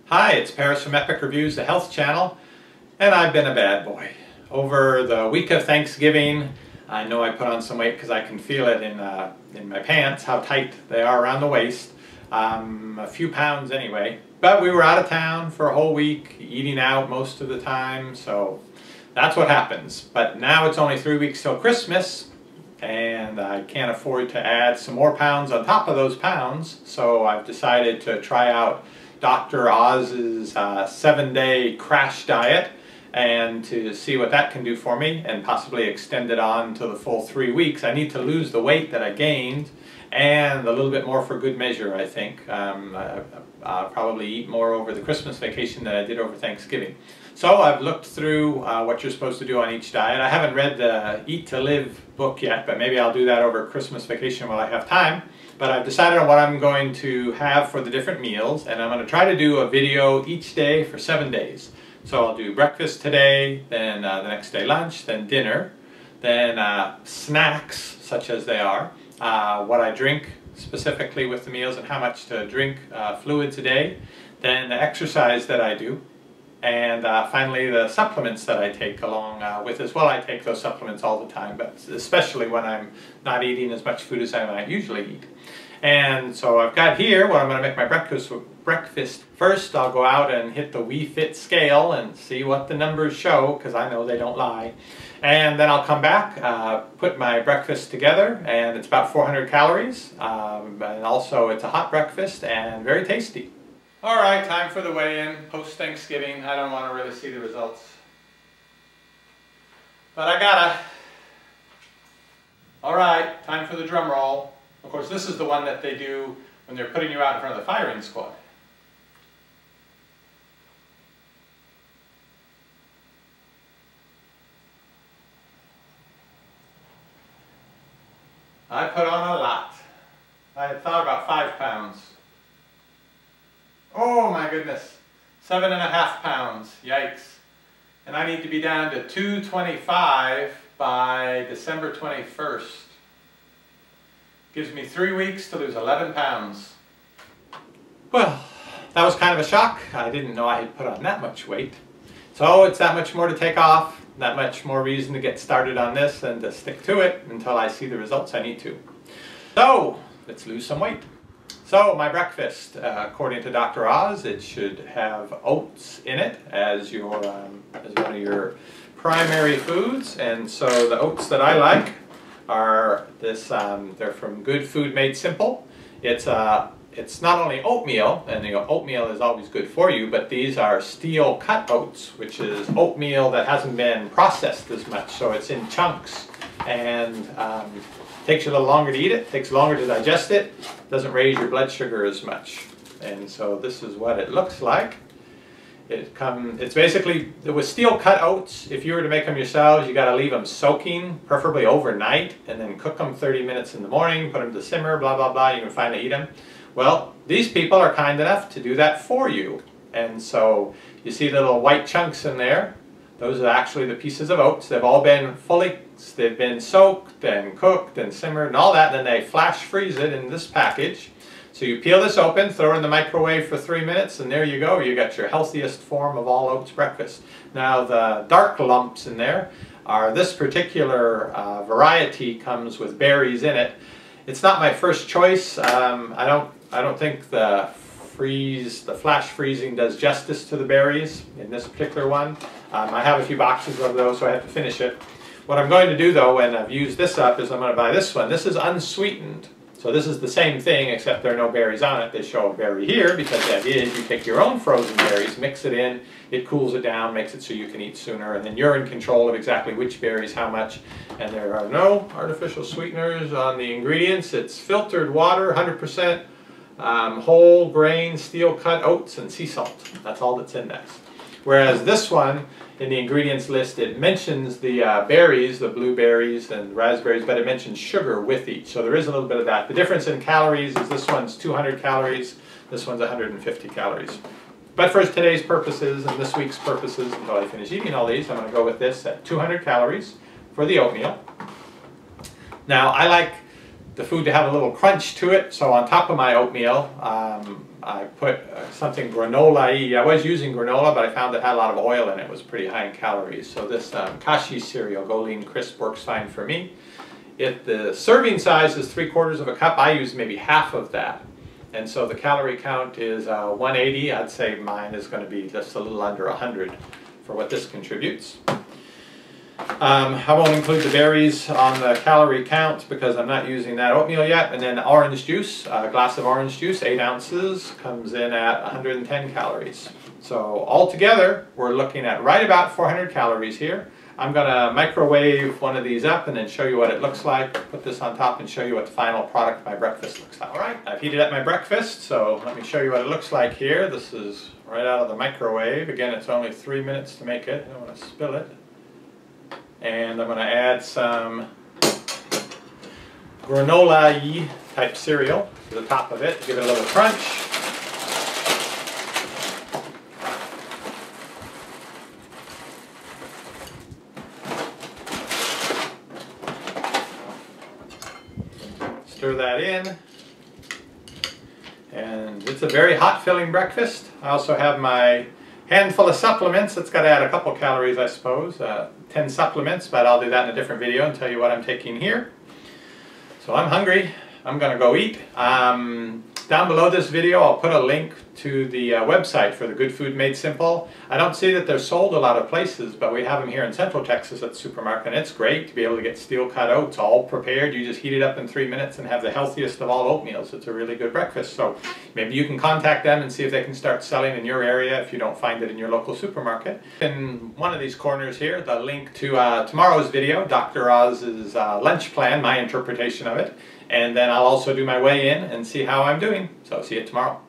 Hi, it's Paris from Epic Reviews, the health channel, and I've been a bad boy. Over the week of Thanksgiving, I know I put on some weight because I can feel it in my pants, how tight they are around the waist. A few pounds anyway. But we were out of town for a whole week, eating out most of the time, so that's what happens. But now it's only 3 weeks till Christmas, and I can't afford to add some more pounds on top of those pounds, so I've decided to try out Dr. Oz's 7-day crash diet and to see what that can do for me and possibly extend it on to the full 3 weeks. I need to lose the weight that I gained and a little bit more for good measure, I think. I'll probably eat more over the Christmas vacation than I did over Thanksgiving. So I've looked through what you're supposed to do on each diet. I haven't read the Eat to Live book yet, but maybe I'll do that over Christmas vacation while I have time. But I've decided on what I'm going to have for the different meals, and I'm going to try to do a video each day for 7 days. So I'll do breakfast today, then the next day lunch, then dinner, then snacks, such as they are, what I drink specifically with the meals and how much to drink fluids a day, then the exercise that I do, and finally the supplements that I take along with as well. I take those supplements all the time, but especially when I'm not eating as much food as I might usually eat. And so I've got here what I'm going to make my breakfast. First, I'll go out and hit the WeFit scale and see what the numbers show, because I know they don't lie. And then I'll come back, put my breakfast together, and it's about 400 calories. And also it's a hot breakfast and very tasty. Alright, time for the weigh-in, post-Thanksgiving. I don't want to really see the results, but I gotta. Alright, time for the drum roll. Of course, this is the one that they do when they're putting you out in front of the firing squad. I put on a lot. I had thought about 5 pounds. Oh my goodness, 7.5 pounds, yikes. And I need to be down to 225 by December 21st. Gives me 3 weeks to lose 11 pounds. Well, that was kind of a shock. I didn't know I had put on that much weight. So it's that much more to take off, that much more reason to get started on this and to stick to it until I see the results I need to. So, let's lose some weight. So my breakfast, according to Dr. Oz, it should have oats in it as one of your primary foods. And so the oats that I like are this. They're from Good Food Made Simple. It's not only oatmeal, and oatmeal is always good for you, but these are steel cut oats, which is oatmeal that hasn't been processed as much. So it's in chunks and takes you a little longer to eat it, takes longer to digest it, doesn't raise your blood sugar as much. And so this is what it looks like. It's basically, with steel cut oats, if you were to make them yourselves, you got to leave them soaking, preferably overnight, and then cook them 30 minutes in the morning, put them to simmer, blah, blah, blah, you can finally eat them. Well, these people are kind enough to do that for you. And so you see little white chunks in there. Those are actually the pieces of oats. They've all been they've been soaked and cooked and simmered and all that, and then they flash freeze it in this package. So you peel this open, throw it in the microwave for 3 minutes, and there you go. You got your healthiest form of all oats breakfast. Now the dark lumps in there are this particular variety comes with berries in it. It's not my first choice. I don't think the flash freezing does justice to the berries in this particular one. I have a few boxes of those, so I have to finish it. What I'm going to do though, when I've used this up, is I'm going to buy this one. This is unsweetened. So this is the same thing, except there are no berries on it. They show a berry here, because that is, you take your own frozen berries, mix it in, it cools it down, makes it so you can eat sooner, and then you're in control of exactly which berries, how much. And there are no artificial sweeteners on the ingredients. It's filtered water, 100% whole grain steel cut oats and sea salt. That's all that's in this. Whereas this one, in the ingredients list, it mentions the berries, the blueberries and raspberries, but it mentions sugar with each. So there is a little bit of that. The difference in calories is this one's 200 calories, this one's 150 calories. But for today's purposes and this week's purposes, until I finish eating all these, I'm going to go with this at 200 calories for the oatmeal. Now, I like the food to have a little crunch to it, so on top of my oatmeal, I put something granola-y. I was using granola, but I found it had a lot of oil in it. It was pretty high in calories. So this Kashi cereal, Go Lean Crisp, works fine for me. If the serving size is 3/4 of a cup, I use maybe half of that. And so the calorie count is 180. I'd say mine is going to be just a little under 100 for what this contributes. I won't include the berries on the calorie count because I'm not using that oatmeal yet. And then orange juice, a glass of orange juice, 8 ounces, comes in at 110 calories. So altogether, we're looking at right about 400 calories here. I'm going to microwave one of these up and then show you what it looks like. Put this on top and show you what the final product of my breakfast looks like. Alright, I've heated up my breakfast, so let me show you what it looks like here. This is right out of the microwave. Again, it's only 3 minutes to make it. I don't want to spill it. And I'm going to add some granola-y type cereal to the top of it, give it a little crunch. Stir that in. And it's a very hot filling breakfast. I also have my handful of supplements. It's got to add a couple calories, I suppose. 10 supplements, but I'll do that in a different video and tell you what I'm taking here. So I'm hungry. I'm going to go eat. Down below this video I'll put a link to the website for the Good Food Made Simple. I don't see that they're sold a lot of places, but we have them here in Central Texas at the supermarket, and it's great to be able to get steel cut oats all prepared. You just heat it up in 3 minutes and have the healthiest of all oatmeals. It's a really good breakfast. So maybe you can contact them and see if they can start selling in your area if you don't find it in your local supermarket. In one of these corners here, the link to tomorrow's video, Dr. Oz's lunch plan, my interpretation of it. And then I'll also do my weigh-in and see how I'm doing. So see you tomorrow.